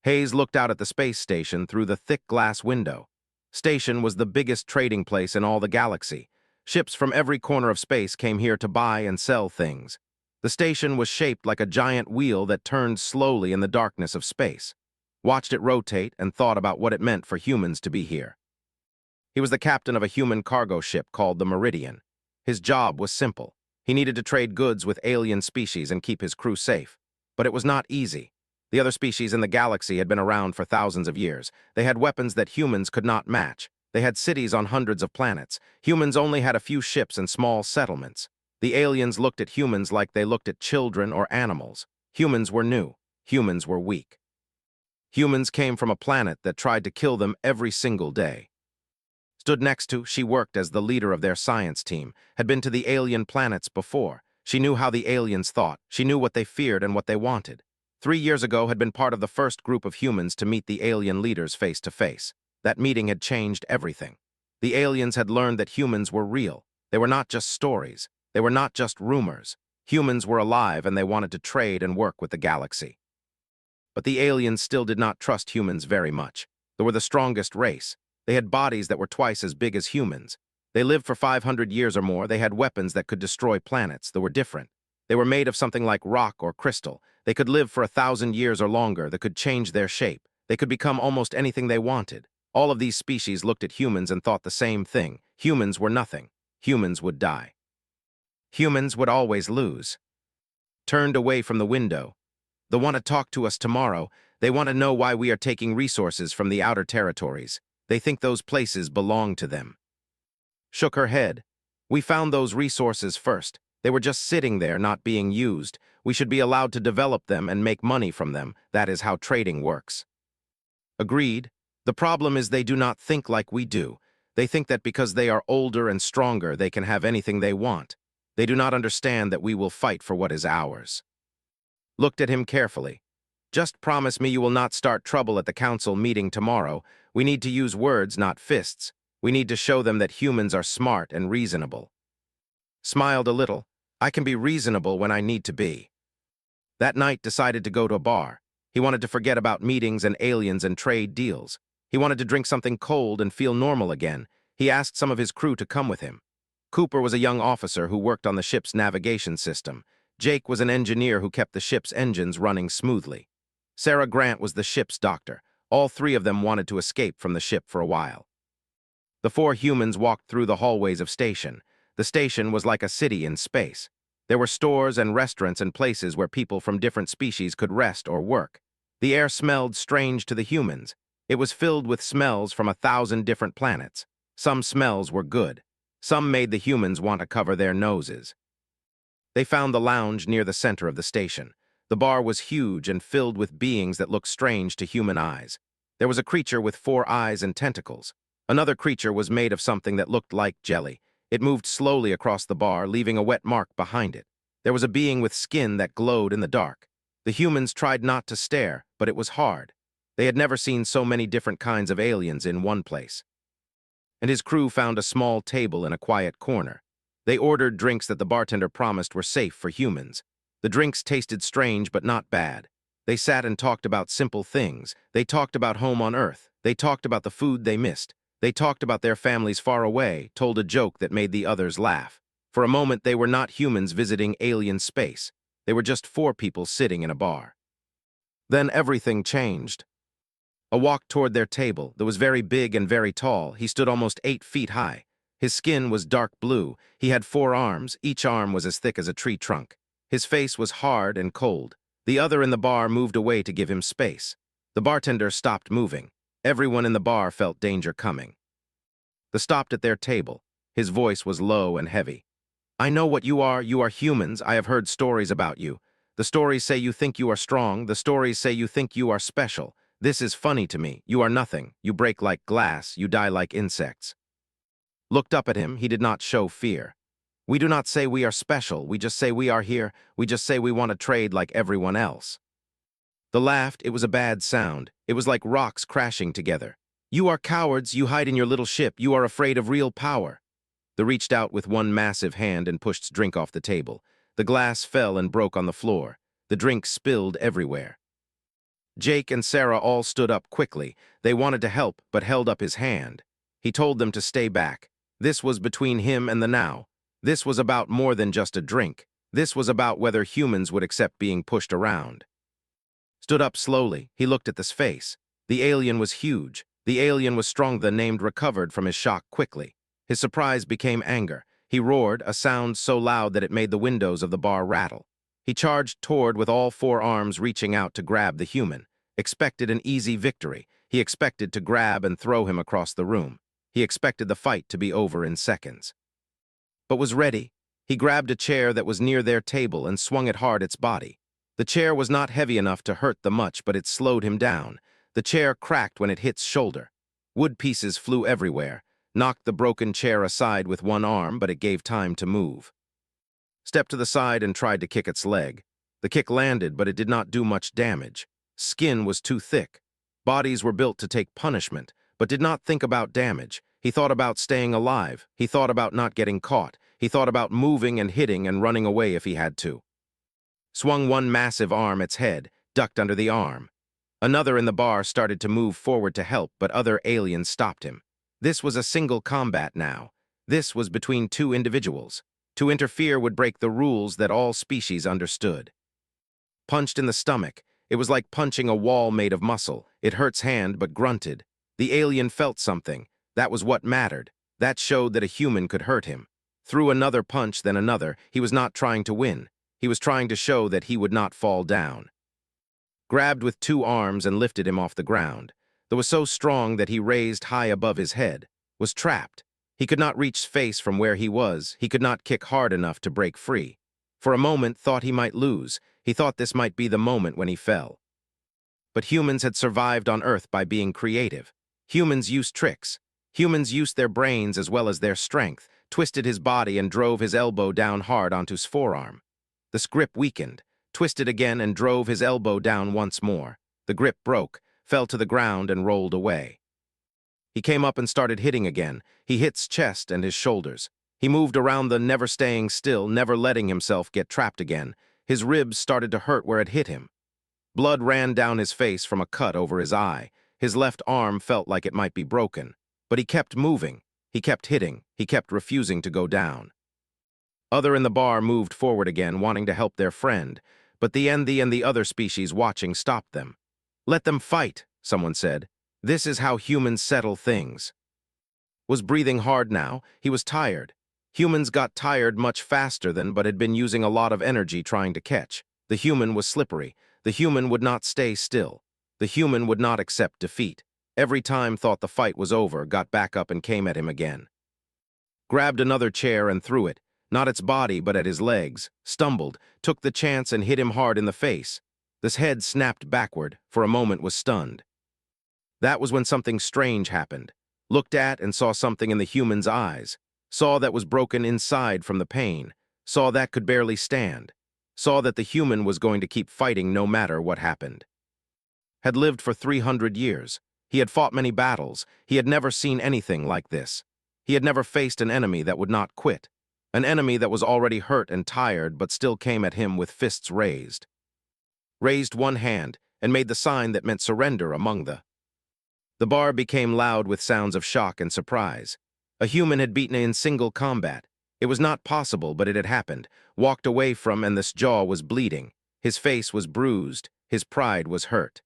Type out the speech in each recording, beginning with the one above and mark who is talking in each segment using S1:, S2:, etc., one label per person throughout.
S1: Hayes looked out at the space station through the thick glass window. Station was the biggest trading place in all the galaxy. Ships from every corner of space came here to buy and sell things. The station was shaped like a giant wheel that turned slowly in the darkness of space. Watched it rotate and thought about what it meant for humans to be here. He was the captain of a human cargo ship called the Meridian. His job was simple. He needed to trade goods with alien species and keep his crew safe. But it was not easy. The other species in the galaxy had been around for thousands of years. They had weapons that humans could not match. They had cities on hundreds of planets. Humans only had a few ships and small settlements. The aliens looked at humans like they looked at children or animals. Humans were new. Humans were weak. Humans came from a planet that tried to kill them every single day. Stood next to, she worked as the leader of their science team, had been to the alien planets before. She knew how the aliens thought. She knew what they feared and what they wanted. 3 years ago had been part of the first group of humans to meet the alien leaders face to face. That meeting had changed everything. The aliens had learned that humans were real. They were not just stories. They were not just rumors. Humans were alive and they wanted to trade and work with the galaxy. But the aliens still did not trust humans very much. They were the strongest race. They had bodies that were twice as big as humans. They lived for 500 years or more. They had weapons that could destroy planets. They were different. They were made of something like rock or crystal. They could live for 1,000 years or longer. They could change their shape. They could become almost anything they wanted. All of these species looked at humans and thought the same thing. Humans were nothing. Humans would die. Humans would always lose. Turned away from the window. They want to talk to us tomorrow. They want to know why we are taking resources from the outer territories. They think those places belong to them. Shook her head. We found those resources first. They were just sitting there, not being used. We should be allowed to develop them and make money from them. That is how trading works. Agreed. The problem is they do not think like we do. They think that because they are older and stronger, they can have anything they want. They do not understand that we will fight for what is ours. Looked at him carefully. Just promise me you will not start trouble at the council meeting tomorrow. We need to use words, not fists. We need to show them that humans are smart and reasonable. Smiled a little. I can be reasonable when I need to be. That night decided to go to a bar. He wanted to forget about meetings and aliens and trade deals. He wanted to drink something cold and feel normal again. He asked some of his crew to come with him. Cooper was a young officer who worked on the ship's navigation system. Jake was an engineer who kept the ship's engines running smoothly. Sarah Grant was the ship's doctor. All three of them wanted to escape from the ship for a while. The four humans walked through the hallways of station. The station was like a city in space. There were stores and restaurants and places where people from different species could rest or work. The air smelled strange to the humans. It was filled with smells from 1,000 different planets. Some smells were good. Some made the humans want to cover their noses. They found the lounge near the center of the station. The bar was huge and filled with beings that looked strange to human eyes. There was a creature with 4 eyes and tentacles. Another creature was made of something that looked like jelly. It moved slowly across the bar, leaving a wet mark behind it. There was a being with skin that glowed in the dark. The humans tried not to stare, but it was hard. They had never seen so many different kinds of aliens in one place. And his crew found a small table in a quiet corner. They ordered drinks that the bartender promised were safe for humans. The drinks tasted strange but not bad. They sat and talked about simple things. They talked about home on Earth. They talked about the food they missed. They talked about their families far away, told a joke that made the others laugh. For a moment, they were not humans visiting alien space. They were just 4 people sitting in a bar. Then everything changed. A walk toward their table that was very big and very tall. He stood almost 8 feet high. His skin was dark blue. He had 4 arms. Each arm was as thick as a tree trunk. His face was hard and cold. The other in the bar moved away to give him space. The bartender stopped moving. Everyone in the bar felt danger coming. They stopped at their table. His voice was low and heavy. I know what you are. You are humans. I have heard stories about you. The stories say you think you are strong. The stories say you think you are special. This is funny to me. You are nothing. You break like glass. You die like insects. Looked up at him. He did not show fear. We do not say we are special. We just say we are here. We just say we want to trade like everyone else. They laughed. It was a bad sound. It was like rocks crashing together. You are cowards. You hide in your little ship. You are afraid of real power. They reached out with one massive hand and pushed drink off the table. The glass fell and broke on the floor. The drink spilled everywhere. Jake and Sarah all stood up quickly. They wanted to help, but held up his hand. He told them to stay back. This was between him and the now. This was about more than just a drink. This was about whether humans would accept being pushed around. Stood up slowly, he looked at this face. The alien was huge. The alien was strong. The named recovered from his shock quickly. His surprise became anger. He roared, a sound so loud that it made the windows of the bar rattle. He charged toward with all four arms reaching out to grab the human. Expected an easy victory. He expected to grab and throw him across the room. He expected the fight to be over in seconds. But was ready. He grabbed a chair that was near their table and swung it hard its body. The chair was not heavy enough to hurt them much, but it slowed him down. The chair cracked when it hit his shoulder. Wood pieces flew everywhere. Knocked the broken chair aside with one arm, but it gave time to move. Stepped to the side and tried to kick its leg. The kick landed, but it did not do much damage. Skin was too thick. Bodies were built to take punishment, but did not think about damage. He thought about staying alive. He thought about not getting caught. He thought about moving and hitting and running away if he had to. Swung one massive arm its head, ducked under the arm. Another in the bar started to move forward to help, but other aliens stopped him. This was a single combat now. This was between two individuals. To interfere would break the rules that all species understood. Punched in the stomach. It was like punching a wall made of muscle. It hurt's hand, but grunted. The alien felt something. That was what mattered. That showed that a human could hurt him. Threw another punch, then another. He was not trying to win. He was trying to show that he would not fall down. Grabbed with two arms and lifted him off the ground. That was so strong that he raised high above his head. Was trapped. He could not reach space from where he was. He could not kick hard enough to break free. For a moment, thought he might lose. He thought this might be the moment when he fell. But humans had survived on Earth by being creative. Humans used tricks. Humans used their brains as well as their strength, twisted his body and drove his elbow down hard onto his forearm. The grip weakened, twisted again and drove his elbow down once more. The grip broke, fell to the ground and rolled away. He came up and started hitting again. He hit his chest and his shoulders. He moved around the never staying still, never letting himself get trapped again. His ribs started to hurt where it hit him. Blood ran down his face from a cut over his eye. His left arm felt like it might be broken. But he kept moving. He kept hitting. He kept refusing to go down. Other in the bar moved forward again, wanting to help their friend. But the Enthi and the other species watching stopped them. "Let them fight," someone said. "This is how humans settle things." Was breathing hard now. He was tired. Humans got tired much faster than, but had been using a lot of energy trying to catch. The human was slippery. The human would not stay still. The human would not accept defeat. Every time thought the fight was over, got back up and came at him again. Grabbed another chair and threw it, not its body but at his legs, stumbled, took the chance and hit him hard in the face. His head snapped backward, for a moment was stunned. That was when something strange happened. Looked at and saw something in the human's eyes. Saw that was broken inside from the pain. Saw that could barely stand. Saw that the human was going to keep fighting no matter what happened. Had lived for 300 years. He had fought many battles. He had never seen anything like this. He had never faced an enemy that would not quit. An enemy that was already hurt and tired but still came at him with fists raised. Raised one hand and made the sign that meant surrender among the. The bar became loud with sounds of shock and surprise. A human had beaten in single combat. It was not possible, but it had happened. Walked away from, and this jaw was bleeding. His face was bruised. His pride was hurt.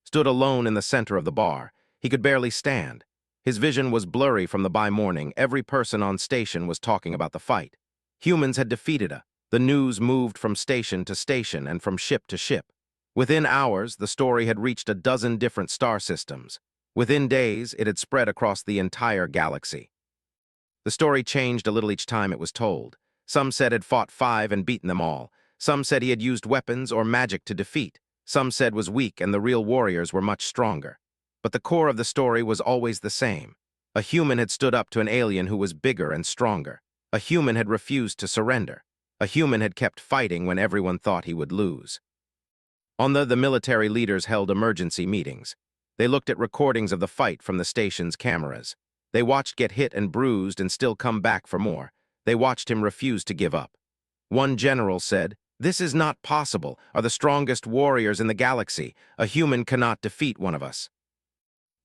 S1: Stood alone in the center of the bar. He could barely stand. His vision was blurry from the by-morning. Every person on station was talking about the fight. Humans had defeated her. The news moved from station to station and from ship to ship. Within hours, the story had reached a dozen different star systems. Within days, it had spread across the entire galaxy. The story changed a little each time it was told. Some said had fought 5 and beaten them all. Some said he had used weapons or magic to defeat. Some said was weak and the real warriors were much stronger. But the core of the story was always the same. A human had stood up to an alien who was bigger and stronger. A human had refused to surrender. A human had kept fighting when everyone thought he would lose. On the military leaders held emergency meetings. They looked at recordings of the fight from the station's cameras. They watched get hit and bruised and still come back for more. They watched him refuse to give up. One general said, "This is not possible, are the strongest warriors in the galaxy. A human cannot defeat one of us."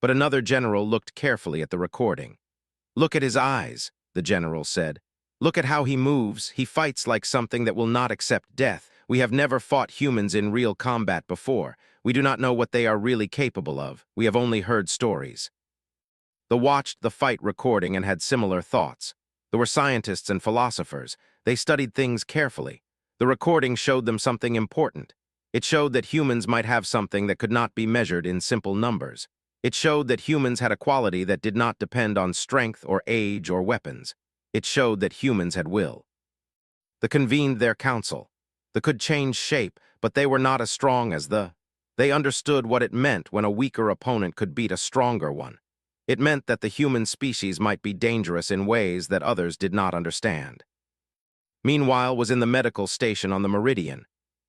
S1: But another general looked carefully at the recording. "Look at his eyes," the general said. "Look at how he moves. He fights like something that will not accept death. We have never fought humans in real combat before. We do not know what they are really capable of. We have only heard stories." They watched the fight recording and had similar thoughts. There were scientists and philosophers. They studied things carefully. The recording showed them something important. It showed that humans might have something that could not be measured in simple numbers. It showed that humans had a quality that did not depend on strength or age or weapons. It showed that humans had will. They convened their council. They could change shape, but they were not as strong as the. They understood what it meant when a weaker opponent could beat a stronger one. It meant that the human species might be dangerous in ways that others did not understand. Meanwhile was in the medical station on the Meridian.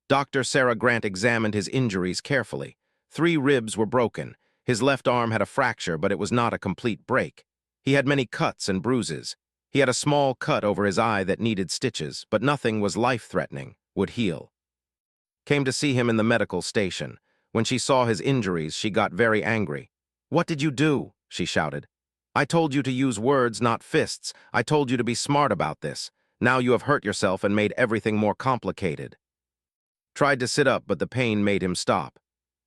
S1: Dr. Sarah Grant examined his injuries carefully. 3 ribs were broken. His left arm had a fracture, but it was not a complete break. He had many cuts and bruises. He had a small cut over his eye that needed stitches, but nothing was life-threatening, would heal. Came to see him in the medical station. When she saw his injuries, she got very angry. "What did you do?" she shouted. "I told you to use words, not fists. I told you to be smart about this. Now you have hurt yourself and made everything more complicated." Tried to sit up, but the pain made him stop.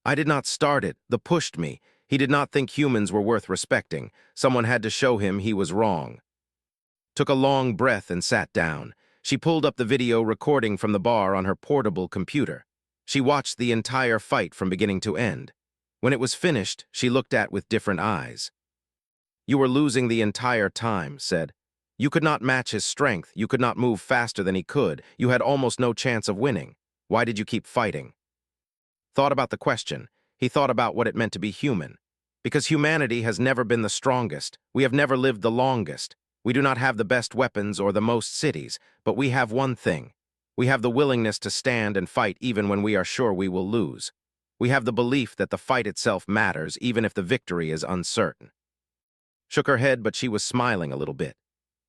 S1: "I did not start it. They pushed me." He did not think humans were worth respecting. Someone had to show him he was wrong. Took a long breath and sat down. She pulled up the video recording from the bar on her portable computer. She watched the entire fight from beginning to end. When it was finished, she looked at with different eyes. "You were losing the entire time," said. "You could not match his strength. You could not move faster than he could. You had almost no chance of winning. Why did you keep fighting?" Thought about the question. He thought about what it meant to be human. Because humanity has never been the strongest. We have never lived the longest. We do not have the best weapons or the most cities, but we have one thing. We have the willingness to stand and fight even when we are sure we will lose. We have the belief that the fight itself matters, even if the victory is uncertain. Shook her head, but she was smiling a little bit.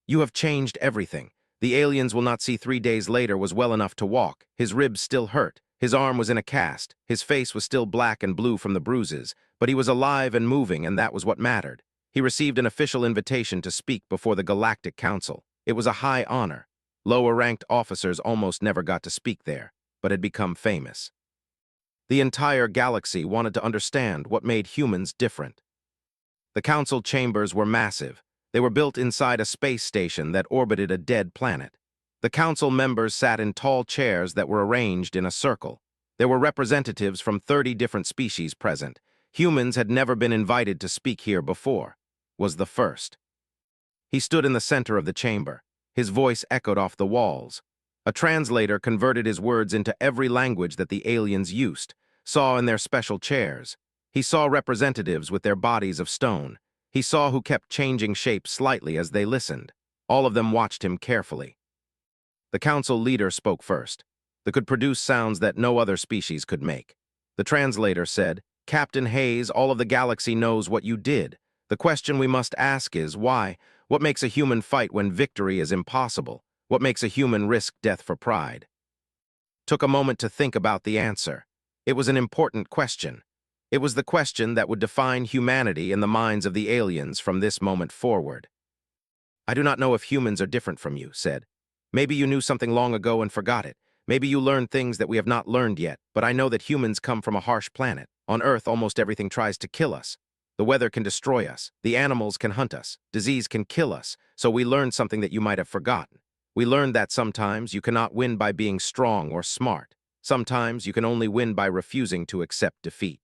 S1: "You have changed everything. The aliens will not see 3 days later was well enough to walk. His ribs still hurt. His arm was in a cast. His face was still black and blue from the bruises, but he was alive and moving, and that was what mattered. He received an official invitation to speak before the Galactic Council. It was a high honor. Lower-ranked officers almost never got to speak there, but had become famous. The entire galaxy wanted to understand what made humans different. The council chambers were massive. They were built inside a space station that orbited a dead planet. The council members sat in tall chairs that were arranged in a circle. There were representatives from 30 different species present. Humans had never been invited to speak here before. Was the first. He stood in the center of the chamber. His voice echoed off the walls. A translator converted his words into every language that the aliens used, saw in their special chairs. He saw representatives with their bodies of stone. He saw who kept changing shape slightly as they listened. All of them watched him carefully. The council leader spoke first. They could produce sounds that no other species could make. The translator said, "Captain Hayes, all of the galaxy knows what you did. The question we must ask is, why? What makes a human fight when victory is impossible? What makes a human risk death for pride?" Took a moment to think about the answer. It was an important question. It was the question that would define humanity in the minds of the aliens from this moment forward. "I do not know if humans are different from you," said. "Maybe you knew something long ago and forgot it. Maybe you learned things that we have not learned yet, but I know that humans come from a harsh planet. On Earth, almost everything tries to kill us. The weather can destroy us. The animals can hunt us. Disease can kill us. So we learned something that you might have forgotten. We learned that sometimes you cannot win by being strong or smart. Sometimes you can only win by refusing to accept defeat."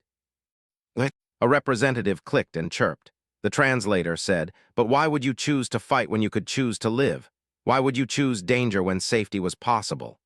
S1: A representative clicked and chirped. The translator said, "But why would you choose to fight when you could choose to live? Why would you choose danger when safety was possible?"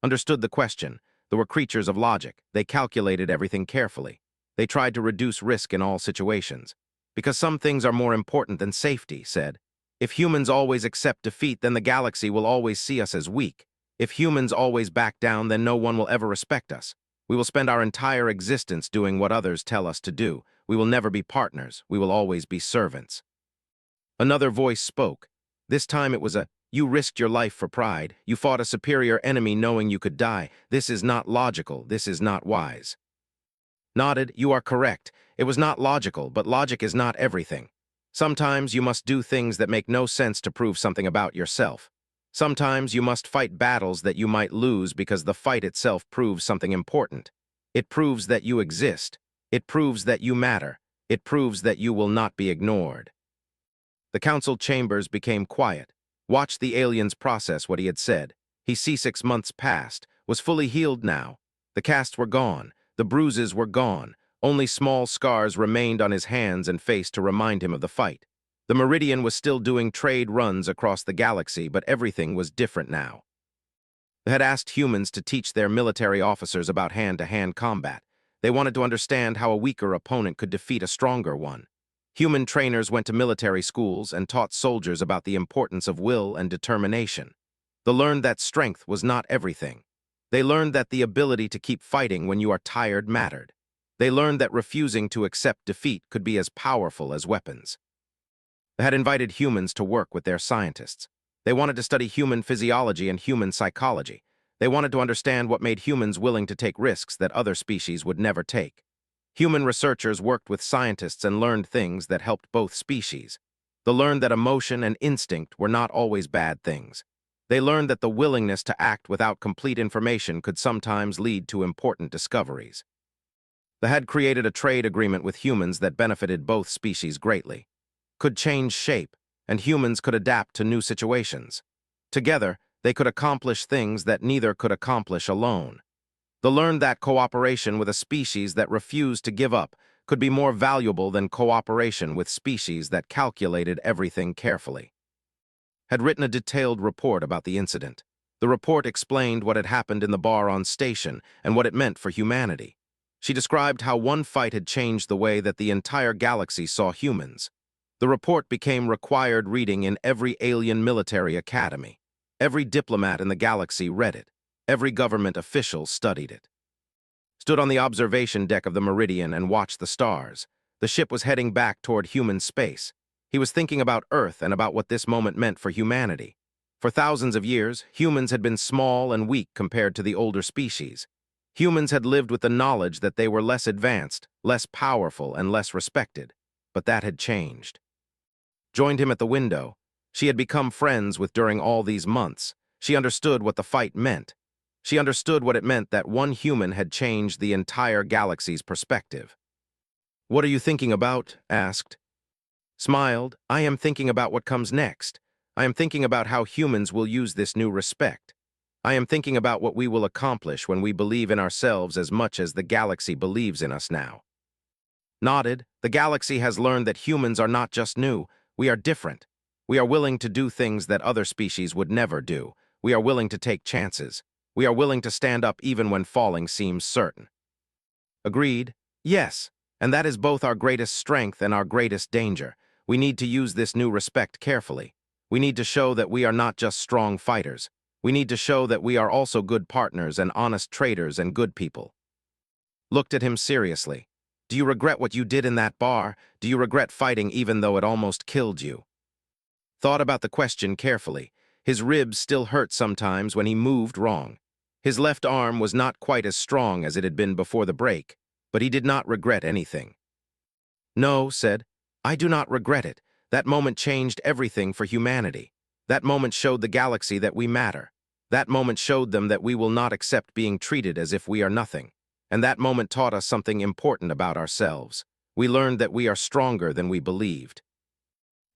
S1: Understood the question. They were creatures of logic. They calculated everything carefully. They tried to reduce risk in all situations. "Because some things are more important than safety," said. "If humans always accept defeat, then the galaxy will always see us as weak. If humans always back down, then no one will ever respect us. We will spend our entire existence doing what others tell us to do. We will never be partners. We will always be servants." Another voice spoke. This time it was a You risked your life for pride. You fought a superior enemy knowing you could die. This is not logical. This is not wise. Nodded, you are correct. It was not logical, but logic is not everything. Sometimes you must do things that make no sense to prove something about yourself. Sometimes you must fight battles that you might lose because the fight itself proves something important. It proves that you exist. It proves that you matter. It proves that you will not be ignored. The council chambers became quiet. Watched the aliens process what he had said. He see 6 months passed, was fully healed now. The casts were gone. The bruises were gone. Only small scars remained on his hands and face to remind him of the fight. The Meridian was still doing trade runs across the galaxy, but everything was different now. They had asked humans to teach their military officers about hand-to-hand combat. They wanted to understand how a weaker opponent could defeat a stronger one. Human trainers went to military schools and taught soldiers about the importance of will and determination. They learned that strength was not everything. They learned that the ability to keep fighting when you are tired mattered. They learned that refusing to accept defeat could be as powerful as weapons. They had invited humans to work with their scientists. They wanted to study human physiology and human psychology. They wanted to understand what made humans willing to take risks that other species would never take. Human researchers worked with scientists and learned things that helped both species. They learned that emotion and instinct were not always bad things. They learned that the willingness to act without complete information could sometimes lead to important discoveries. They had created a trade agreement with humans that benefited both species greatly, could change shape, and humans could adapt to new situations. Together, they could accomplish things that neither could accomplish alone. They learned that cooperation with a species that refused to give up could be more valuable than cooperation with species that calculated everything carefully. Had written a detailed report about the incident. The report explained what had happened in the bar on station and what it meant for humanity. She described how one fight had changed the way that the entire galaxy saw humans. The report became required reading in every alien military academy. Every diplomat in the galaxy read it. Every government official studied it. Stood on the observation deck of the Meridian and watched the stars. The ship was heading back toward human space. He was thinking about Earth and about what this moment meant for humanity. For thousands of years, humans had been small and weak compared to the older species. Humans had lived with the knowledge that they were less advanced, less powerful, and less respected. But that had changed. Joined him at the window. She had become friends with during all these months. She understood what the fight meant. She understood what it meant that one human had changed the entire galaxy's perspective. "What are you thinking about?" asked. Smiled, "I am thinking about what comes next. I am thinking about how humans will use this new respect. I am thinking about what we will accomplish when we believe in ourselves as much as the galaxy believes in us now." Nodded, the galaxy has learned that humans are not just new, we are different. We are willing to do things that other species would never do. We are willing to take chances. We are willing to stand up even when falling seems certain. Agreed, yes, and that is both our greatest strength and our greatest danger. We need to use this new respect carefully. We need to show that we are not just strong fighters. We need to show that we are also good partners and honest traders and good people. Looked at him seriously. "Do you regret what you did in that bar? Do you regret fighting even though it almost killed you?" Thought about the question carefully. His ribs still hurt sometimes when he moved wrong. His left arm was not quite as strong as it had been before the break, but he did not regret anything. "No," said, "I do not regret it. That moment changed everything for humanity. That moment showed the galaxy that we matter. That moment showed them that we will not accept being treated as if we are nothing. And that moment taught us something important about ourselves. We learned that we are stronger than we believed."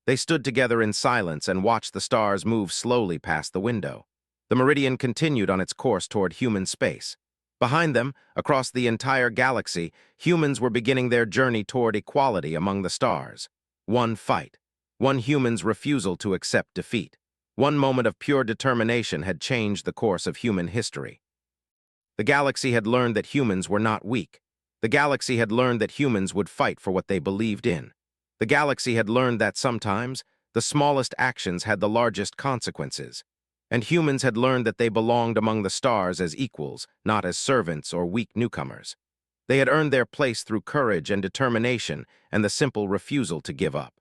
S1: They stood together in silence and watched the stars move slowly past the window. The Meridian continued on its course toward human space. Behind them, across the entire galaxy, humans were beginning their journey toward equality among the stars. One fight. One human's refusal to accept defeat. One moment of pure determination had changed the course of human history. The galaxy had learned that humans were not weak. The galaxy had learned that humans would fight for what they believed in. The galaxy had learned that sometimes, the smallest actions had the largest consequences. And humans had learned that they belonged among the stars as equals, not as servants or weak newcomers. They had earned their place through courage and determination and the simple refusal to give up.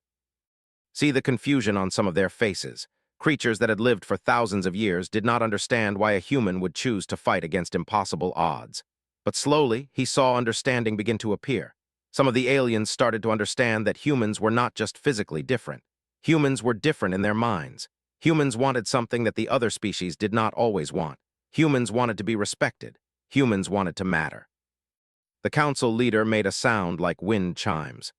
S1: See the confusion on some of their faces. Creatures that had lived for thousands of years did not understand why a human would choose to fight against impossible odds. But slowly, he saw understanding begin to appear. Some of the aliens started to understand that humans were not just physically different. Humans were different in their minds. Humans wanted something that the other species did not always want. Humans wanted to be respected. Humans wanted to matter. The council leader made a sound like wind chimes.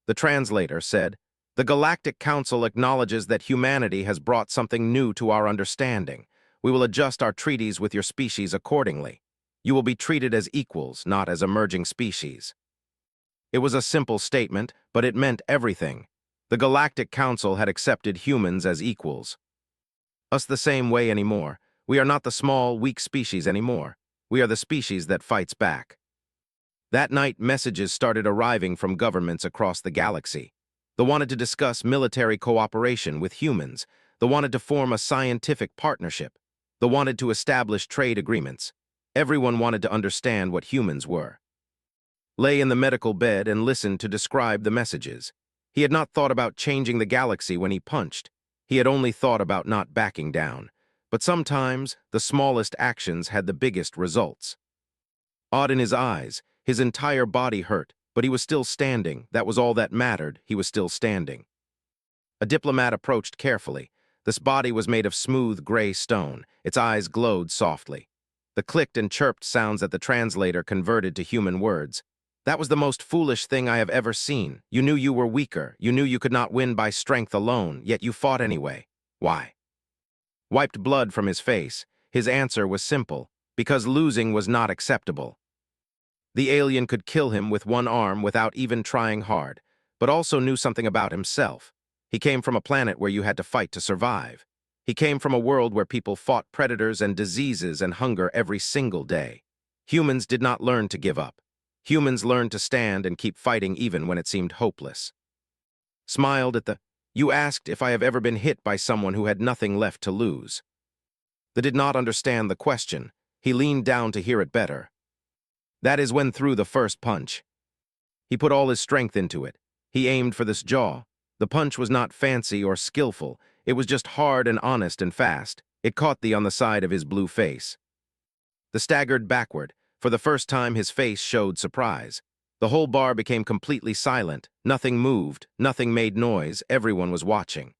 S1: The translator said, "The Galactic Council acknowledges that humanity has brought something new to our understanding. We will adjust our treaties with your species accordingly. You will be treated as equals, not as emerging species." It was a simple statement, but it meant everything. The Galactic Council had accepted humans as equals. Us the same way anymore. We are not the small, weak species anymore. We are the species that fights back. That night, messages started arriving from governments across the galaxy. They wanted to discuss military cooperation with humans. They wanted to form a scientific partnership. They wanted to establish trade agreements. Everyone wanted to understand what humans were. Lay in the medical bed and listened to describe the messages. He had not thought about changing the galaxy when he punched. He had only thought about not backing down. But sometimes, the smallest actions had the biggest results. Odd in his eyes, his entire body hurt, but he was still standing. That was all that mattered. He was still standing. A diplomat approached carefully. This body was made of smooth gray stone. Its eyes glowed softly. The clicked and chirped sounds that the translator converted to human words. "That was the most foolish thing I have ever seen. You knew you were weaker. You knew you could not win by strength alone, yet you fought anyway. Why?" Wiped blood from his face. His answer was simple: because losing was not acceptable. The alien could kill him with one arm without even trying hard, but also knew something about himself. He came from a planet where you had to fight to survive. He came from a world where people fought predators and diseases and hunger every single day. Humans did not learn to give up. Humans learned to stand and keep fighting even when it seemed hopeless. Smiled at the, "You asked if I have ever been hit by someone who had nothing left to lose." They did not understand the question. He leaned down to hear it better. That is when threw the first punch. He put all his strength into it. He aimed for this jaw. The punch was not fancy or skillful. It was just hard and honest and fast. It caught thee on the side of his blue face. The staggered backward. For the first time, his face showed surprise. The whole bar became completely silent. Nothing moved. Nothing made noise. Everyone was watching.